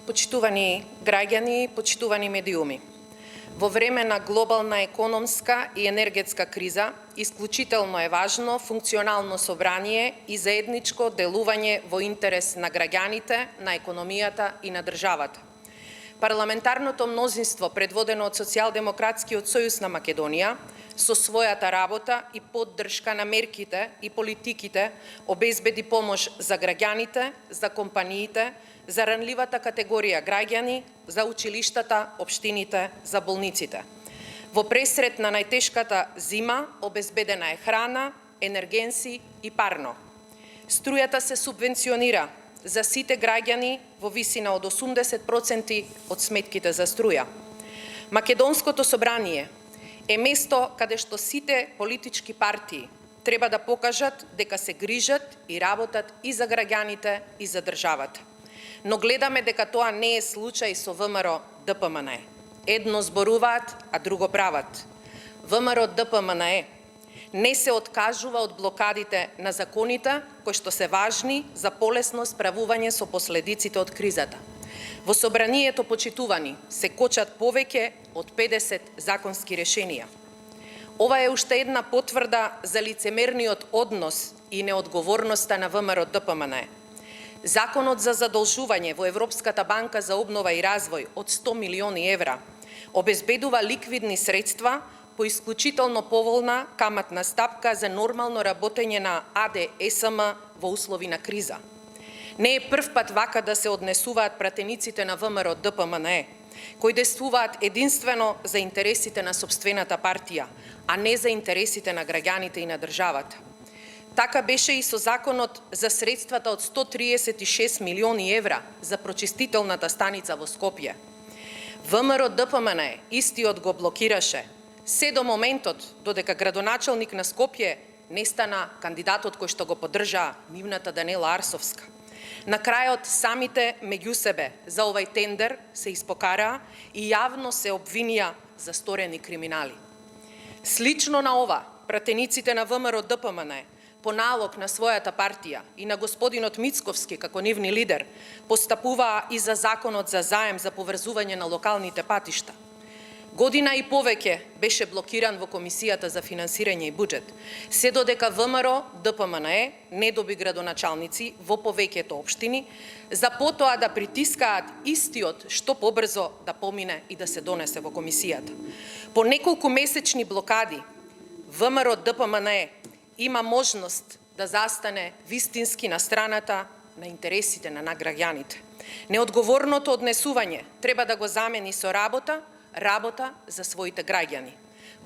Почитувани граѓани, почитувани медиуми. Во време на глобална економска и енергетска криза, исклучително е важно функционално собрание и заедничко делување во интерес на граѓаните, на економијата и на државата. Парламентарното мнозинство, предводено од Социјалдемократскиот сојуз на Македонија, со својата работа и поддршка на мерките и политиките обезбеди помош за граѓаните, за компаниите, за ранливата категорија граѓани, за училиштата, општините, за болниците. Во пресред на најтешката зима обезбедена е храна, енергенси и парно. Струјата се субвенционира за сите граѓани во висина од 80% од сметките за струја. Македонското собрание е место каде што сите политички партии треба да покажат дека се грижат и работат и за граѓаните и за државата. Но гледаме дека тоа не е случај со ВМРО ДПМНЕ. Едно зборуваат, а друго прават. ВМРО ДПМНЕ не се откажува од блокадите на законите кои што се важни за полесно справување со последиците од кризата. Во собранието, почитувани, се кочат повеќе од 50 законски решенија. Ова е уште една потврда за лицемерниот однос и неодговорноста на ВМРО ДПМНЕ. Законот за задолжување во Европската банка за обнова и развој од 100 милиони евра обезбедува ликвидни средства по исклучително поволна каматна стапка за нормално работење на АД-СМ во услови на криза. Не е прв пат вака да се однесуваат пратениците на ВМРО ДПМНЕ, кои действуваат единствено за интересите на сопствената партија, а не за интересите на граѓаните и на државата. Така беше и со законот за средствата од 136 милиони евра за прочистителната станица во Скопје. ВМРО ДПМНЕ истиот го блокираше, се до моментот додека градоначалник на Скопје не стана кандидатот кој што го поддржаа нивната Данела Арсовска. На крајот самите меѓу себе за овај тендер се испокараа и јавно се обвинија за сторени криминали. Слично на ова, пратениците на ВМРО ДПМНЕ по налог на својата партија и на господинот Мицковски како нивни лидер постапуваа и за законот за заем за поврзување на локалните патишта. Година и повеќе беше блокиран во Комисијата за финансирање и буџет, се додека ВМРО ДПМНЕ не доби градоначалници во повеќето општини, за потоа да притискаат истиот што побрзо да помине и да се донесе во Комисијата. По неколку месечни блокади, ВМРО ДПМНЕ има можност да застане вистински на страната на интересите на граѓаните. Неодговорното однесување треба да го замени со работа за своите граѓани.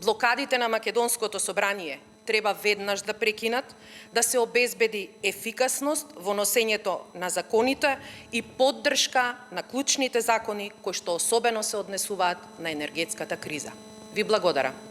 Блокадите на Македонското собрание треба веднаш да прекинат, да се обезбеди ефикасност во носењето на законите и поддршка на клучните закони кои што особено се однесуваат на енергетската криза. Ви благодарам.